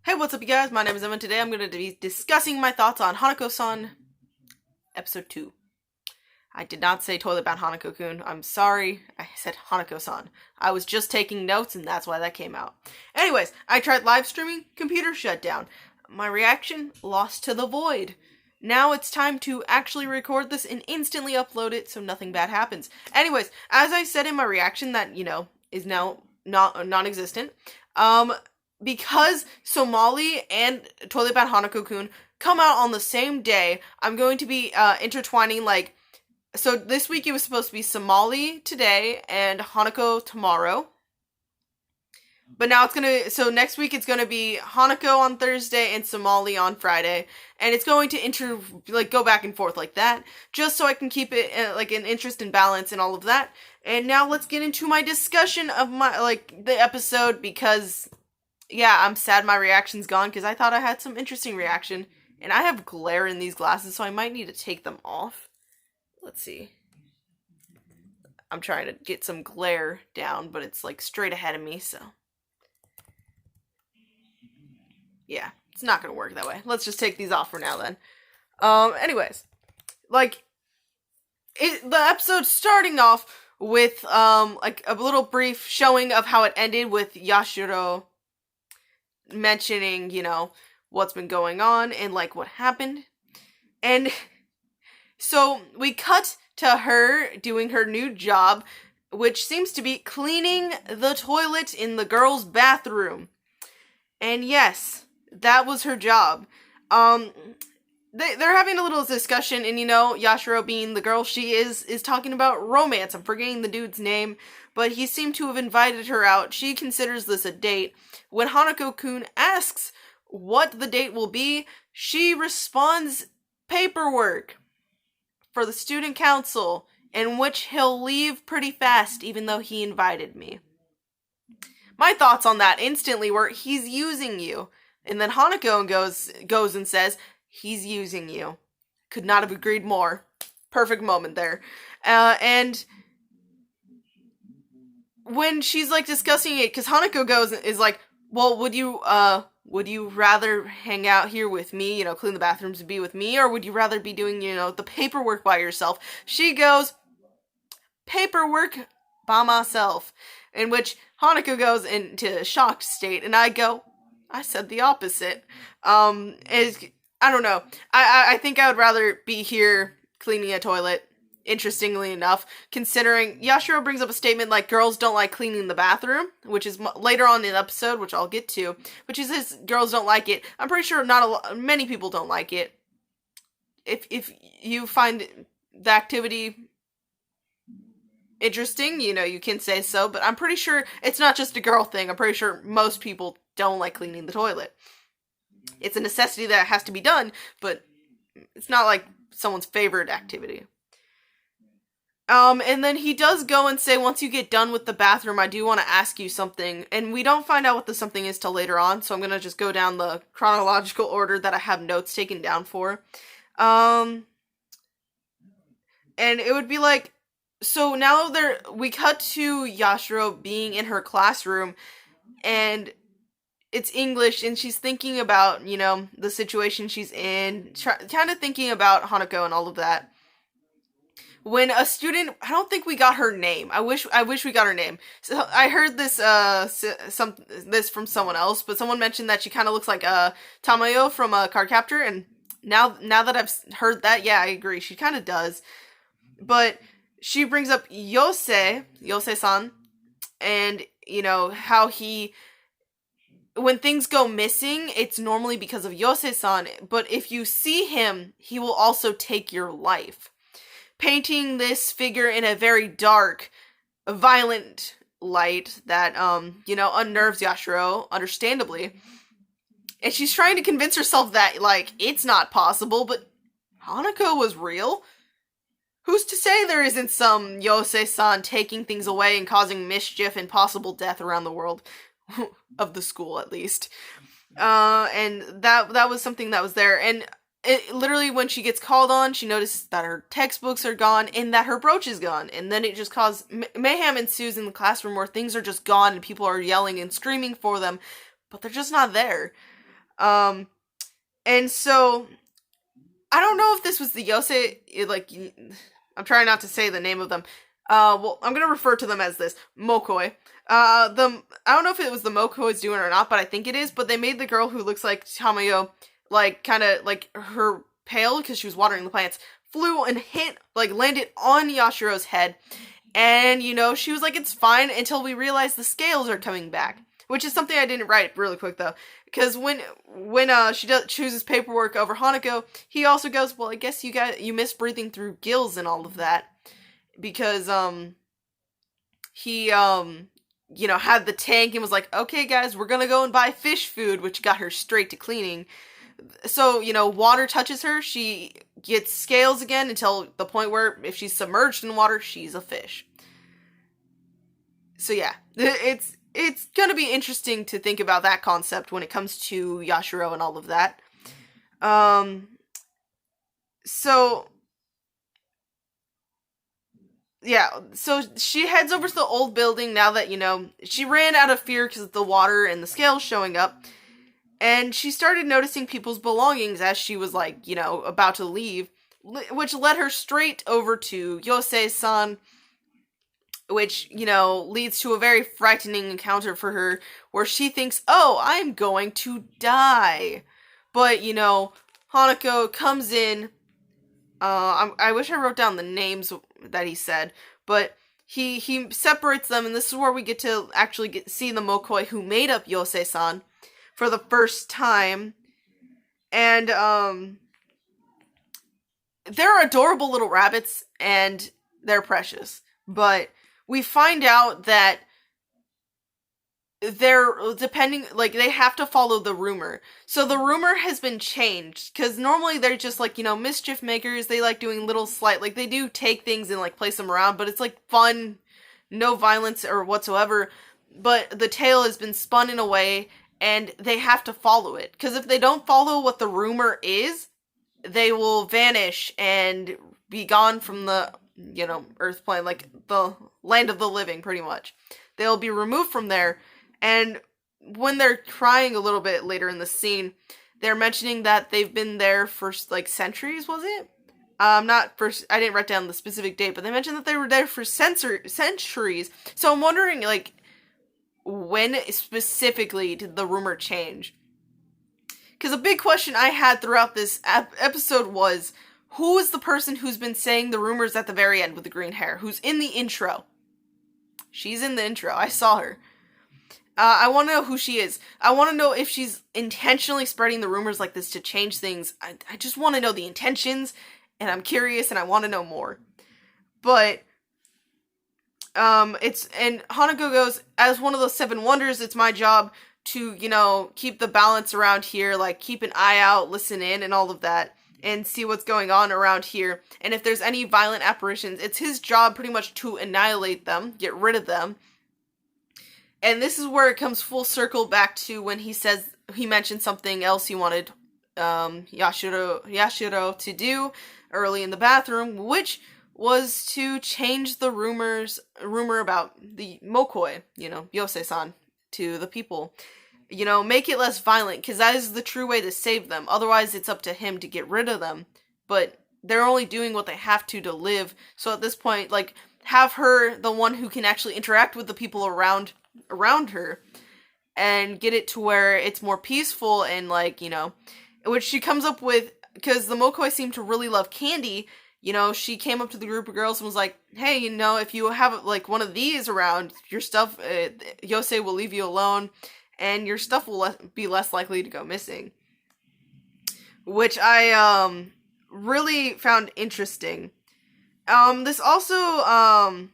Hey, what's up you guys? My name is Emma and today I'm going to be discussing my thoughts on Hanako-san Episode 2. I did not say toilet bound Hanako-kun. I'm sorry. I said Hanako-san. I was just taking notes and that's why that came out. Anyways, I tried live streaming, computer shut down. My reaction? Lost to the void. Now it's time to actually record this and instantly upload it so nothing bad happens. Anyways, as I said in my reaction that, is now non-existent, because Somali and Toilet Bound Hanako-kun come out on the same day, I'm going to be intertwining, so this week it was supposed to be Somali today and Hanako tomorrow. But now so next week it's gonna be Hanako on Thursday and Somali on Friday. And it's going to go back and forth like that, just so I can keep it, an interest and balance and all of that. And now let's get into my discussion of the episode, because yeah, I'm sad my reaction's gone, because I thought I had some interesting reaction. And I have glare in these glasses, so I might need to take them off. Let's see. I'm trying to get some glare down, but it's, straight ahead of me, so. Yeah, it's not gonna work that way. Let's just take these off for now, then. Anyways. The episode starting off with, a little brief showing of how it ended with Yashiro mentioning, what's been going on and, what happened. And so we cut to her doing her new job, which seems to be cleaning the toilet in the girls' bathroom. And yes, that was her job. They're having a little discussion, and Yashiro, being the girl she is talking about romance. I'm forgetting the dude's name, but he seemed to have invited her out. She considers this a date. When Hanako-kun asks what the date will be, she responds, paperwork for the student council, in which he'll leave pretty fast, even though he invited me. My thoughts on that instantly were, he's using you. And then Hanako goes and says, he's using you. Could not have agreed more. Perfect moment there. And when she's discussing it, because Hanako is well, would you rather hang out here with me, clean the bathrooms and be with me, or would you rather be doing, the paperwork by yourself? She goes, paperwork by myself. In which Hanako goes into a shocked state, and I said the opposite. I don't know. I think I would rather be here cleaning a toilet, interestingly enough, considering Yashiro brings up a statement girls don't like cleaning the bathroom, which is later on in the episode, which I'll get to, but she says girls don't like it. I'm pretty sure many people don't like it. If you find the activity interesting, you can say so, but I'm pretty sure it's not just a girl thing. I'm pretty sure most people don't like cleaning the toilet. It's a necessity that has to be done, but it's not someone's favorite activity. And then he does go and say, once you get done with the bathroom, I do want to ask you something. And we don't find out what the something is till later on, so I'm gonna just go down the chronological order that I have notes taken down for. And it would be so now we cut to Yashiro being in her classroom, and it's English, and she's thinking about, the situation she's in, kind of thinking about Hanako and all of that. When a student, I don't think we got her name. I wish we got her name. So I heard this this from someone else, but someone mentioned that she kind of looks like Tamayo from Cardcaptor, and now that I've heard that, yeah, I agree. She kind of does. But she brings up Yosei-san, and, how when things go missing, it's normally because of Yosei-san, but if you see him, he will also take your life. Painting this figure in a very dark, violent light that, unnerves Yashiro, understandably. And she's trying to convince herself that, it's not possible, but Hanako was real. Who's to say there isn't some Yosei-san taking things away and causing mischief and possible death around the world? Of the school, at least. And that was something that was there. And literally, when she gets called on, she notices that her textbooks are gone and that her brooch is gone. And then it just caused mayhem ensues in the classroom, where things are just gone and people are yelling and screaming for them, but they're just not there. Um, and so I don't know if this was the Yosei, like, I'm trying not to say the name of them. Well, I'm gonna refer to them as this, Mokoi. I don't know if it was the Mokoi's doing it or not, but I think it is, but they made the girl who looks like Tamayo, like, kinda, like, her pail, because she was watering the plants, flew and hit, like, landed on Yashiro's head, and, she was like, it's fine, until we realized the scales are coming back. Which is something I didn't write really quick, though. Because when she chooses paperwork over Hanako, he also goes, well, I guess you miss breathing through gills and all of that. Because, he, had the tank and was like, okay, guys, we're gonna go and buy fish food, which got her straight to cleaning. So, water touches her, she gets scales again until the point where if she's submerged in water, she's a fish. So yeah, it's gonna be interesting to think about that concept when it comes to Yashiro and all of that. So yeah, so she heads over to the old building now that, she ran out of fear because of the water and the scales showing up. And she started noticing people's belongings as she was, like, about to leave, which led her straight over to Yosei-san, which, leads to a very frightening encounter for her, where she thinks, oh, I'm going to die. But, Hanako comes in, I wish I wrote down the names that he said, but he separates them, and this is where we get to actually see the Mokoi who made up Yosei-san for the first time. And, they're adorable little rabbits, and they're precious. But we find out that they're they have to follow the rumor. So the rumor has been changed, because normally they're just, like, mischief makers. They like doing little slight, like, they do take things and, like, place them around, but it's, like, fun, no violence or whatsoever. But the tale has been spun in a way, and they have to follow it. Because if they don't follow what the rumor is, they will vanish and be gone from the, Earth plane, like, the land of the living, pretty much. They'll be removed from there, and when they're crying a little bit later in the scene, they're mentioning that they've been there for, like, centuries, was it? I didn't write down the specific date, but they mentioned that they were there for centuries. So I'm wondering, like, when specifically did the rumor change? Because a big question I had throughout this episode was, who is the person who's been saying the rumors at the very end with the green hair? Who's in the intro? She's in the intro. I saw her. I want to know who she is. I want to know if she's intentionally spreading the rumors like this to change things. I just want to know the intentions, and I'm curious, and I want to know more. But, and Hanako goes, as one of those 7 wonders, it's my job to, keep the balance around here, like, keep an eye out, listen in, and all of that, and see what's going on around here. And if there's any violent apparitions, it's his job pretty much to annihilate them, get rid of them. And this is where it comes full circle back to when he mentioned something else he wanted Yashiro to do early in the bathroom, which was to change the rumor about the Mokoi, Yosei-san, to the people. Make it less violent, because that is the true way to save them. Otherwise, it's up to him to get rid of them. But they're only doing what they have to live. So at this point, like, have her the one who can actually interact with the people around her, and get it to where it's more peaceful, and, like, which she comes up with, because the Mokoi seem to really love candy. She came up to the group of girls and was like, hey, if you have, like, one of these around, your stuff, Yosei will leave you alone, and your stuff will be less likely to go missing. Which I, really found interesting. This also,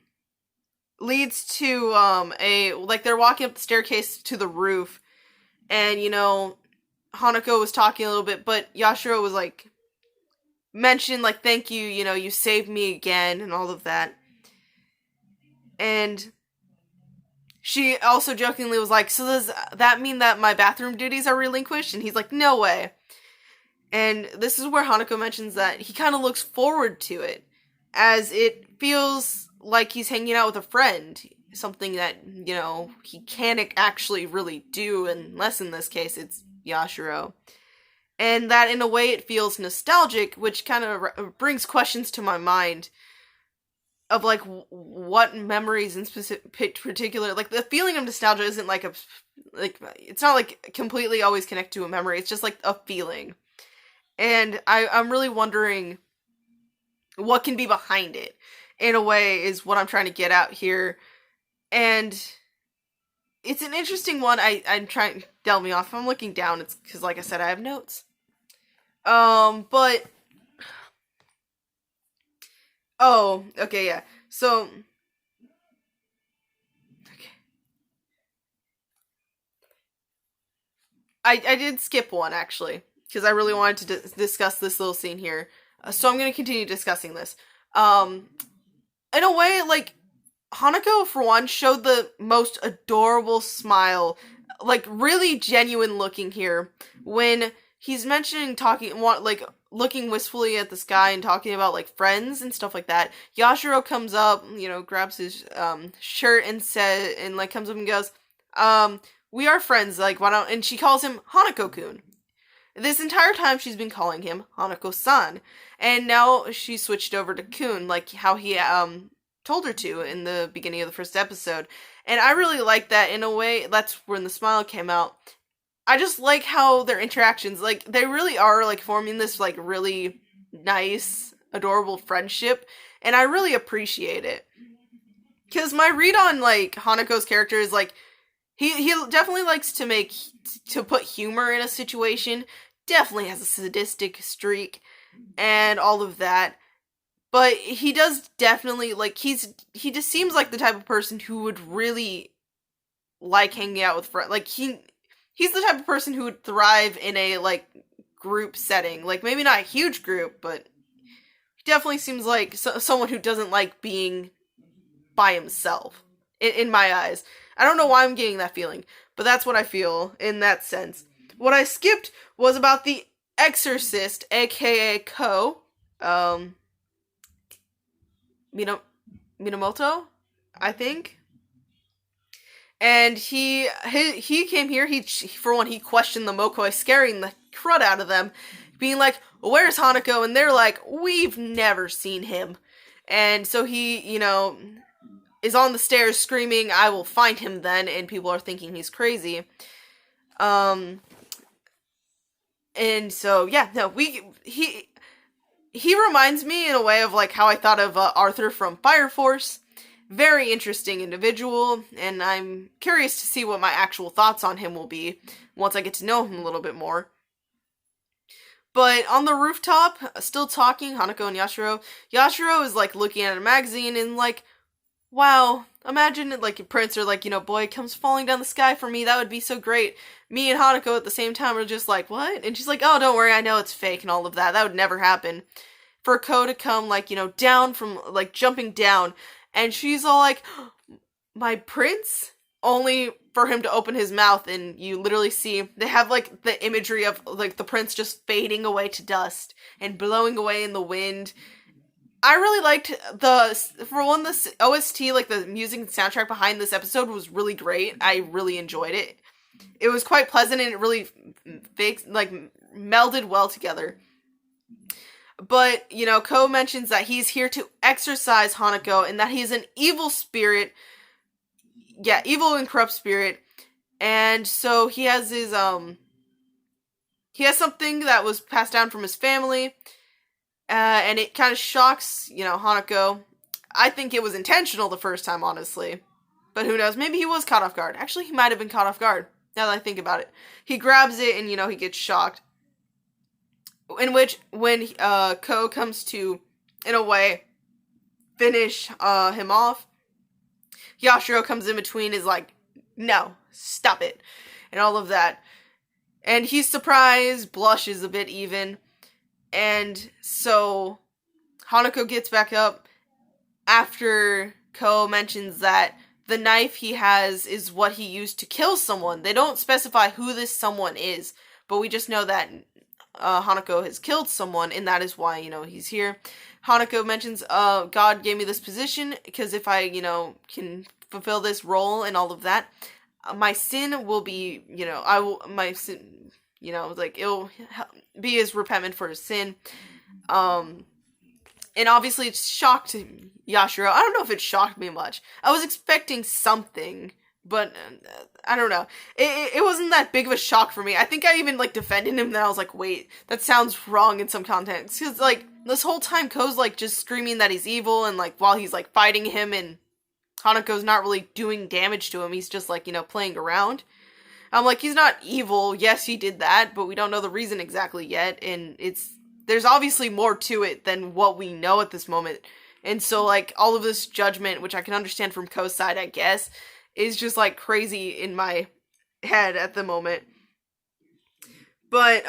leads to, they're walking up the staircase to the roof, and, Hanako was talking a little bit, but Yashiro was, like, mentioned, like, thank you, you saved me again, and all of that. And she also jokingly was like, so does that mean that my bathroom duties are relinquished? And he's like, no way. And this is where Hanako mentions that he kind of looks forward to it, as it feels like he's hanging out with a friend, something that, he can't actually really do, unless in this case it's Yashiro. And that in a way it feels nostalgic, which kind of brings questions to my mind of like what memories in specific particular, like the feeling of nostalgia isn't like it's not like completely always connected to a memory, it's just like a feeling. And I'm really wondering what can be behind it, in a way, is what I'm trying to get out here. And it's an interesting one. I'm trying to delve me off. If I'm looking down, it's because, like I said, I have notes. But oh, okay, yeah. So, okay, I did skip one actually because I really wanted to discuss this little scene here. So I'm going to continue discussing this. In a way, like, Hanako, for one, showed the most adorable smile, like, really genuine looking here, when he's mentioning like, looking wistfully at the sky and talking about, like, friends and stuff like that. Yashiro comes up, grabs his, shirt and like, comes up and goes, we are friends, like, why don't, and she calls him Hanako-kun. This entire time she's been calling him Hanako-san, and now she switched over to Kun, like how he told her to in the beginning of the first episode. And I really like that. In a way, that's when the smile came out. I just like how their interactions, like, they really are, like, forming this, like, really nice, adorable friendship, and I really appreciate it. Because my read on, like, Hanako's character is, like, he definitely likes to put humor in a situation, definitely has a sadistic streak, and all of that. But he does definitely, like, he just seems like the type of person who would really like hanging out with friends. Like, he's the type of person who would thrive in a, like, group setting. Like, maybe not a huge group, but he definitely seems like someone who doesn't like being by himself, in my eyes. I don't know why I'm getting that feeling, but that's what I feel in that sense. What I skipped was about the exorcist, aka Ko, Minamoto, I think. And he came here, for one, he questioned the Mokoi, scaring the crud out of them, being like, where's Hanako? And they're like, we've never seen him. And so he, is on the stairs screaming, I will find him then, and people are thinking he's crazy. And so, yeah, no, he reminds me in a way of, like, how I thought of Arthur from Fire Force. Very interesting individual, and I'm curious to see what my actual thoughts on him will be once I get to know him a little bit more. But on the rooftop, still talking, Hanako and Yashiro. Yashiro is, like, looking at a magazine and, like, wow, imagine, like, a prince or, like, boy comes falling down the sky for me, that would be so great. Me and Hanako at the same time are just like, what? And she's like, oh, don't worry, I know it's fake and all of that. That would never happen. For Ko to come, like, down from, like, jumping down, and she's all like, my prince? Only for him to open his mouth, and you literally see, they have, like, the imagery of, like, the prince just fading away to dust and blowing away in the wind. I really liked the OST, like, the music and soundtrack behind this episode was really great. I really enjoyed it. It was quite pleasant, and it really, melded well together. But, Ko mentions that he's here to exorcise Hanako, and that he's an evil spirit. Yeah, evil and corrupt spirit. And so he has he has something that was passed down from his family, and it kind of shocks, Hanako. I think it was intentional the first time, honestly. But who knows? Maybe he was caught off guard. Actually, he might have been caught off guard, now that I think about it. He grabs it and, he gets shocked. In which, when Ko comes to, in a way, finish him off, Yashiro comes in between, is like, no, stop it, and all of that. And he's surprised, blushes a bit even. And so Hanako gets back up after Ko mentions that the knife he has is what he used to kill someone. They don't specify who this someone is, but we just know that Hanako has killed someone, and that is why, he's here. Hanako mentions, God gave me this position, because if I, can fulfill this role and all of that, my sin will be, my sin, like it'll be his repentment for his sin. Um, and obviously it shocked Yashiro. I don't know if it shocked me much. I was expecting something, but I don't know. It wasn't that big of a shock for me. I think I even, like, defended him, then I was like, wait, that sounds wrong in some context. Because, like, this whole time Ko's, like, just screaming that he's evil, and, like, while he's, like, fighting him, and Hanako's not really doing damage to him, he's just, like, playing around. I'm like, he's not evil. Yes, he did that, but we don't know the reason exactly yet, and there's obviously more to it than what we know at this moment. And so, like, all of this judgment, which I can understand from Ko's side, I guess, is just, like, crazy in my head at the moment. But,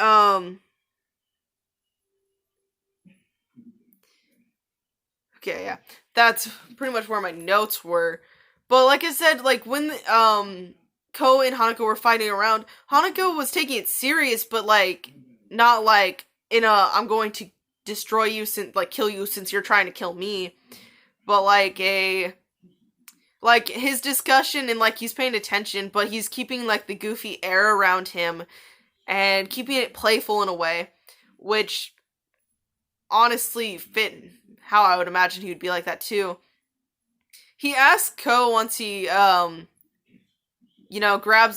okay, yeah. That's pretty much where my notes were. But like I said, like, when, Ko and Hanako were fighting around, Hanako was taking it serious, but, like, not, like, in a, I'm going to destroy you, kill you since you're trying to kill me. But, like, his discussion, and, like, he's paying attention, but he's keeping, like, the goofy air around him, and keeping it playful in a way, which honestly fit how I would imagine he would be like that, too. He asked Ko once he, grabs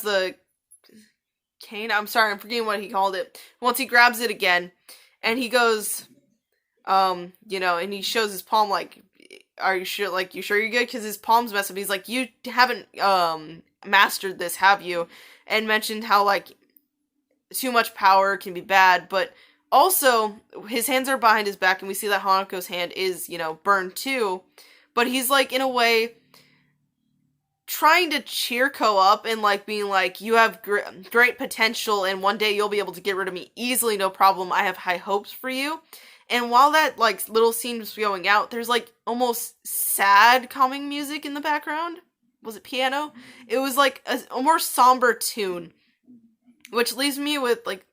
the cane. I'm sorry, I'm forgetting what he called it. Once he grabs it again, and he goes, and he shows his palm, like, are you sure, like, you sure you're good? Because his palm's messed up. He's like, you haven't, mastered this, have you? And mentioned how, like, too much power can be bad, but also, his hands are behind his back, and we see that Hanako's hand is, burned too, but he's, like, in a way, trying to cheer Ko up, and, like, being like, you have great potential, and one day you'll be able to get rid of me easily, no problem, I have high hopes for you. And while that, like, little scene was going out, there's, like, almost sad, calming music in the background. Was it piano? It was, like, a more somber tune, which leaves me with, like,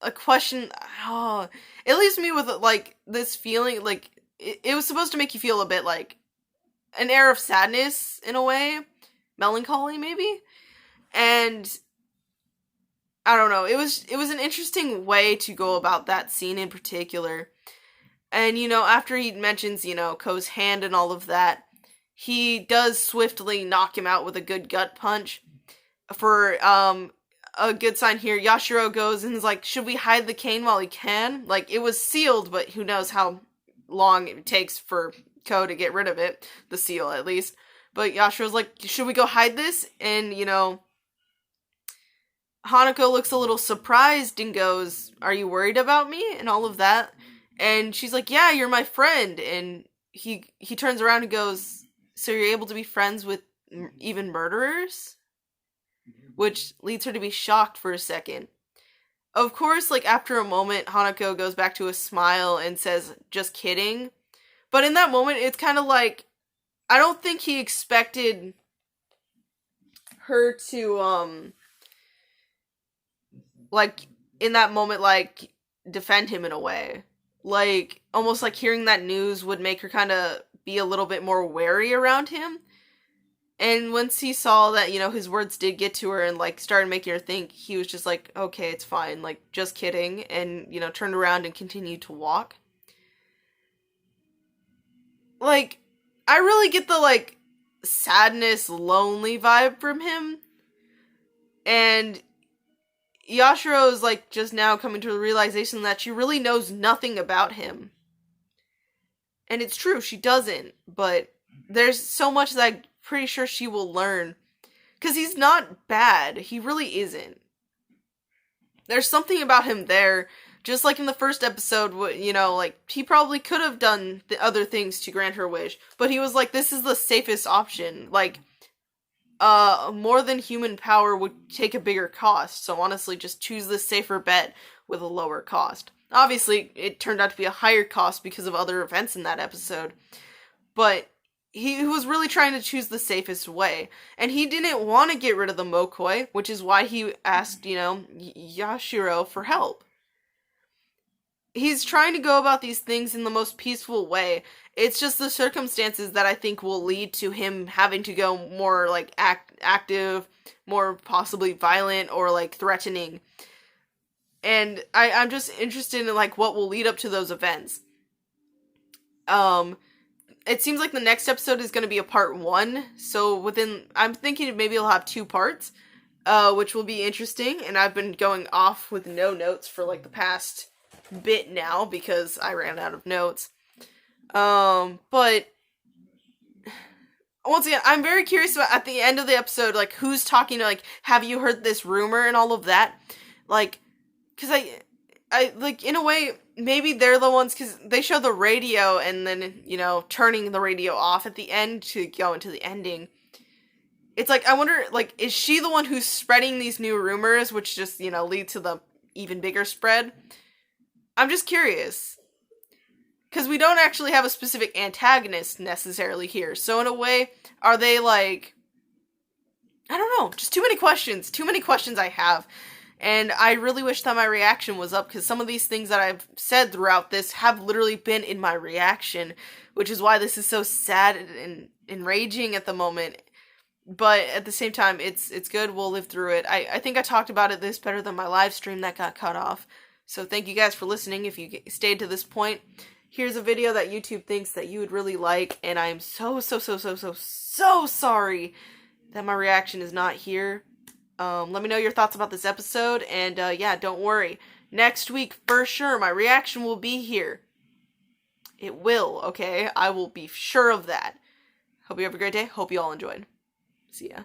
a question. Oh, it leaves me with, like, this feeling, like, it was supposed to make you feel a bit, like, an air of sadness, in a way. Melancholy, maybe? And I don't know, it was an interesting way to go about that scene in particular. And, after he mentions, Ko's hand and all of that, he does swiftly knock him out with a good gut punch. For, a good sign here, Yashiro goes and is like, should we hide the cane while we can? Like, it was sealed, but who knows how long it takes for Ko to get rid of it. The seal, at least. But Yashiro's like, should we go hide this? And, Hanako looks a little surprised and goes, are you worried about me? And all of that. And she's like, yeah, you're my friend. And he turns around and goes, so you're able to be friends with even murderers? Which leads her to be shocked for a second. Of course, like, after a moment, Hanako goes back to a smile and says, just kidding. But in that moment, it's kind of like, I don't think he expected her to, like, in that moment, like, defend him in a way. Like, almost like hearing that news would make her kind of be a little bit more wary around him. And once he saw that, his words did get to her and, like, started making her think, he was just like, okay, it's fine, like, just kidding, and, turned around and continued to walk. Like, I really get the, like, sadness, lonely vibe from him. And Yashiro is, like, just now coming to the realization that she really knows nothing about him. And it's true, she doesn't, but there's so much that I'm pretty sure she will learn. Because he's not bad, he really isn't. There's something about him there, just like in the first episode, like, he probably could have done the other things to grant her wish, but he was like, this is the safest option, like, more than human power would take a bigger cost, so honestly, just choose the safer bet with a lower cost. Obviously, it turned out to be a higher cost because of other events in that episode, but he was really trying to choose the safest way, and he didn't want to get rid of the Mokoi, which is why he asked, Yashiro for help. He's trying to go about these things in the most peaceful way. It's just the circumstances that I think will lead to him having to go more, like, active, more possibly violent, or, like, threatening. And I'm just interested in, like, what will lead up to those events. It seems like the next episode is going to be a part 1, so I'm thinking maybe it'll have 2 parts, which will be interesting, and I've been going off with no notes for, like, the past bit now, because I ran out of notes. But once again, I'm very curious about, at the end of the episode, like, who's talking to, like, have you heard this rumor and all of that? Like, because I, like, in a way, maybe they're the ones, because they show the radio and then, you know, turning the radio off at the end to go into the ending. It's like, I wonder, like, is she the one who's spreading these new rumors, which just, you know, lead to the even bigger spread? I'm just curious. Because we don't actually have a specific antagonist necessarily here. So in a way, are they like... I don't know. Just too many questions. Too many questions I have. And I really wish that my reaction was up, because some of these things that I've said throughout this have literally been in my reaction, which is why this is so sad and enraging at the moment. But at the same time, it's good. We'll live through it. I think I talked about it this better than my live stream that got cut off. So thank you guys for listening if you stayed to this point. Here's a video that YouTube thinks that you would really like, and I'm so sorry that my reaction is not here. Let me know your thoughts about this episode, and yeah, don't worry. Next week, for sure, my reaction will be here. It will, okay? I will be sure of that. Hope you have a great day. Hope you all enjoyed. See ya.